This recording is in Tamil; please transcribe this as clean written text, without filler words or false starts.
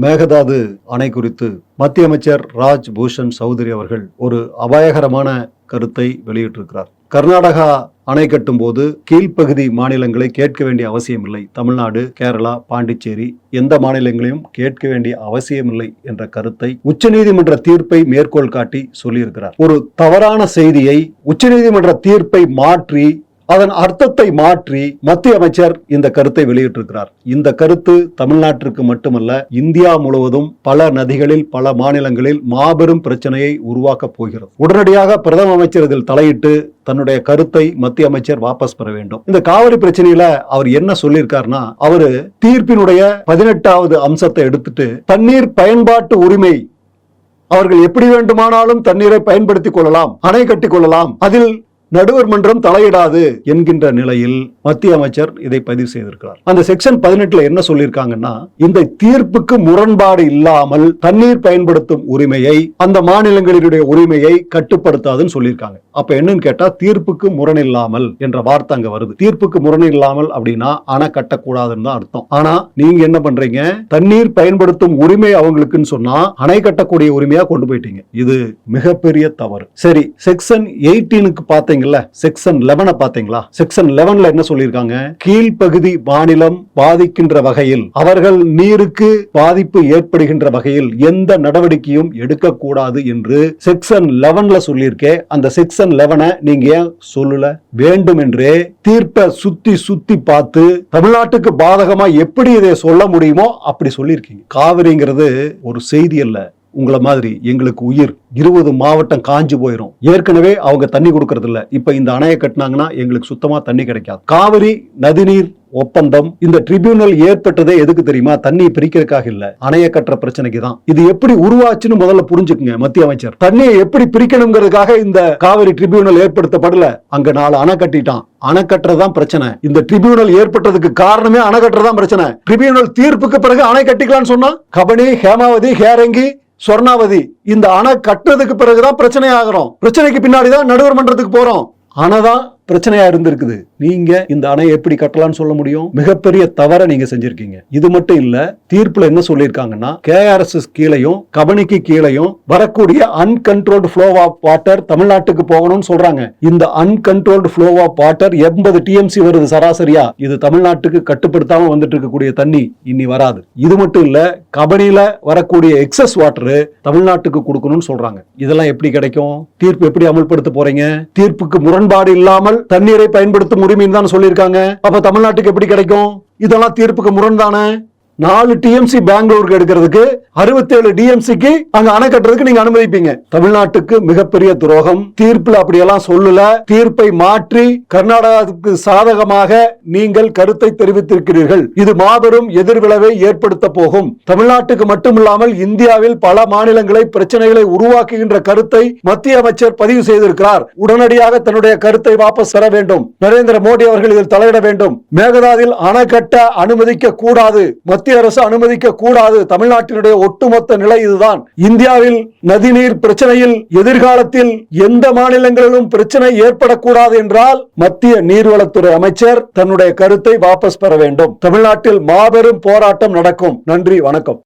மேகதாது அணை குறித்து மத்திய அமைச்சர் ராஜ் பூஷன் சௌத்ரி அவர்கள் ஒரு அபாயகரமான கருத்தை வெளியிட்டிருக்கிறார். கர்நாடகா அணை கட்டும் போது கீழ்ப்பகுதி மாநிலங்களை கேட்க வேண்டிய அவசியமில்லை, தமிழ்நாடு, கேரளா, பாண்டிச்சேரி எந்த மாநிலங்களையும் கேட்க வேண்டிய அவசியமில்லை என்ற கருத்தை உச்சநீதிமன்ற தீர்ப்பை மேற்கோள் காட்டி சொல்லியிருக்கிறார். ஒரு தவறான செய்தியை உச்சநீதிமன்ற தீர்ப்பை மாற்றி அதன் அர்த்தத்தை மாற்றி மத்திய அமைச்சர் இந்த கருத்தை வெளியிட்டிருக்கிறார். இந்த கருத்து தமிழ்நாட்டிற்கு மட்டுமல்ல, இந்தியா முழுவதும் பல நதிகளில் பல மாநிலங்களில் மாபெரும் பிரச்சனையை உருவாக்கப் போகிறது. உடனடியாக பிரதம அமைச்சர் இதில் தலையிட்டு தன்னுடைய கருத்தை மத்திய அமைச்சர் வாபஸ் பெற வேண்டும். இந்த காவிரி பிரச்சனையில அவர் என்ன சொல்லியிருக்காருன்னா, அவரு தீர்ப்பினுடைய 18வது அம்சத்தை எடுத்துட்டு தண்ணீர் பயன்பாட்டு உரிமை, அவர்கள் எப்படி வேண்டுமானாலும் தண்ணீரை பயன்படுத்திக் கொள்ளலாம், அணை கட்டிக் கொள்ளலாம், அதில் நடுவர் மன்றம் தலையிடாது என்கின்ற நிலையில் மத்திய அமைச்சர் இதை பதிவு செய்திருக்கிறார். அந்த செக்ஷன் 18ல என்ன சொல்லியிருக்காங்கன்னா, இந்த தீர்ப்புக்கு முரண்பாடு இல்லாமல் தண்ணீர் பயன்படுத்தும் உரிமையை, அந்த மாநிலங்களுடைய உரிமையை கட்டுப்படுத்தாதுன்னு சொல்லியிருக்காங்க. அப்ப என்னன்னு கேட்டா, தீர்ப்புக்கு முரண் இல்லாமல் என்ற வார்த்தை அங்க வருது. தீர்ப்புக்கு முரண் இல்லாமல் அப்படின்னா அணை கட்டக்கூடாதுன்னு தான் அர்த்தம். ஆனா நீங்க என்ன பண்றீங்க, தண்ணீர் பயன்படுத்தும் உரிமை அவங்களுக்குன்னு சொன்னா அணை கட்டக்கூடிய உரிமையா கொண்டு போயிட்டீங்க. இது மிகப்பெரிய தவறு. சரி, செக்ஷன் 18க்கு பாத்தீங்க, செக்ஷன் 11 பாத்தீங்களா? செக்ஷன் 11ல என்ன சொல்லிருக்காங்க, கீழ்ப்பகுதி மாநிலம் பாதிக்கின்ற வகையில், அவர்கள் நீருக்கு பாதிப்பு ஏற்படுகின்ற வகையில் எந்த நடவடிக்கையும் எடுக்கக்கூடாது என்று செக்ஷன் 11ல சொல்லியிருக்கே. அந்த செக்ஷன் 11 நீங்க ஏன் சொல்லல? வேண்டும் என்றே தீர்ப்பை சுத்தி சுத்தி பார்த்து தமிழ்நாட்டுக்கு பாதகமா எப்படி இதை சொல்ல முடியுமோ அப்படி சொல்லியிருக்கீங்க. காவிரிங்கிறது ஒரு செய்தி அல்ல, உங்களை மாதிரி எங்களுக்கு உயிர். 20 மாவட்டம் காஞ்சு போயிரும். ஏற்கனவே அவங்க தண்ணி கொடுக்கறது இல்ல, இப்ப இந்த அணையை கட்டினாங்கன்னா எங்களுக்கு சுத்தமா தண்ணி கிடைக்காது. காவிரி நதிநீர் ஒப்பந்தம், இந்த ட்ரிபியூனல் ஏற்பட்டதே எதுக்கு தெரியுமா? தண்ணி பிரிக்கிறதுக்காக இல்ல, அணைய கட்டுற பிரச்சனைக்கு தான். இது எப்படி உருவாச்சுன்னு முதல்ல புரிஞ்சுக்குங்க மத்திய அமைச்சர். தண்ணியை எப்படி பிரிக்கணுங்கிறதுக்காக இந்த காவிரி ட்ரிபியூனல் ஏற்படுத்தப்படல. அங்க 4 அணை கட்டிட்டான். அணை கட்டுறதான் பிரச்சனை. இந்த ட்ரிபியூனல் ஏற்பட்டதுக்கு காரணமே அணை கட்டுறதான் பிரச்சனை. ட்ரிபியூனல் தீர்ப்புக்கு பிறகு அணை கட்டிக்கலாம்னு சொன்னா கபனி, ஹேமாவதி, ஹேரங்கி, சொர்ணாவதி இந்த அணை கட்டுறதுக்கு பிறகுதான் பிரச்சனை ஆகிறோம். பிரச்சனைக்கு பின்னாடிதான் நடுவர் மன்றத்துக்கு போறோம். ஆனாதான் பிரச்சனையா இருந்திருக்குது. நீங்க இந்த அணை எப்படி கட்டலாம்னு சொல்ல முடியும்? மிகப்பெரிய தவறை நீங்க செஞ்சிருக்கீங்க. இது மட்டும் இல்ல, தீர்ப்புல என்ன சொல்லியிருக்காங்கன்னா, KRSS கீழையும் கபனிக்கு கீழையும் வரக்கூடிய அன்கண்ட்ரோல்டு ஃப்ளோ ஆஃப் வாட்டர் தமிழ்நாட்டுக்கு போகணும்னு சொல்றாங்க. இந்த uncontrolled flow of water 80 TMC வருது சராசரியா. இது தமிழ்நாட்டுக்கு கட்டுப்படுத்தாம வந்துட்டு இருக்கக்கூடிய தண்ணி இனி வராது. இது மட்டும் இல்ல, கபனில வரக்கூடிய எக்ஸஸ் வாட்டர் தமிழ்நாட்டுக்கு கொடுக்கணும்னு சொல்றாங்க. இதெல்லாம் எப்படி கிடைக்கும்? தீர்ப்பு எப்படி அமல்படுத்த போறீங்க? தீர்ப்புக்கு முரண்பாடு இல்லாமல் தண்ணீரை பயன்படுத்தும் உரிமைன்னு தான் சொல்லியிருக்காங்க. அப்ப தமிழ்நாட்டுக்கு எப்படி கிடைக்கும்? இதெல்லாம் தீர்ப்புக்கு முரண் தானே. 4 TMC பெங்களூருக்கு எடுக்கிறதுக்கு 67 DMCக்கு அங்க அணை கட்டுறதுக்கு நீங்க அனுமதிப்பீங்க. தமிழ்நாட்டுக்கு மிகப்பெரிய துரோகம். தீர்ப்புல அப்படியெல்லாம் சொல்லல. தீர்ப்பை மாற்றி கர்நாடகாவுக்கு சாதகமாக நீங்கள் கருத்தை தெரிவித்திருக்கிறீர்கள். இது மாபெரும் எதிர்விளைவை ஏற்படுத்த போகும். தமிழ்நாட்டுக்கு மட்டுமில்லாமல் இந்தியாவில் பல மாநிலங்களை பிரச்சனைகளை உருவாக்குகின்ற கருத்தை மத்திய அமைச்சர் பதிவு செய்திருக்கிறார். உடனடியாக தன்னுடைய கருத்தை வாபஸ் பெற வேண்டும். நரேந்திர மோடி அவர்கள் இதில் தலையிட வேண்டும். மேகதாதில் அணை கட்ட அனுமதிக்க கூடாது, மத்திய அரசு அனுமதிக்க கூடாது. தமிழ்நாட்டினுடைய ஒட்டுமொத்த நிலை இதுதான். இந்தியாவில் நதிநீர் பிரச்சனையில் எதிர்காலத்தில் எந்த மாநிலங்களிலும் பிரச்சனை ஏற்படக்கூடாது என்றால் மத்திய நீர்வளத்துறை அமைச்சர் தன்னுடைய கருத்தை வாபஸ் பெற வேண்டும். தமிழ்நாட்டில் மாபெரும் போராட்டம் நடக்கும். நன்றி, வணக்கம்.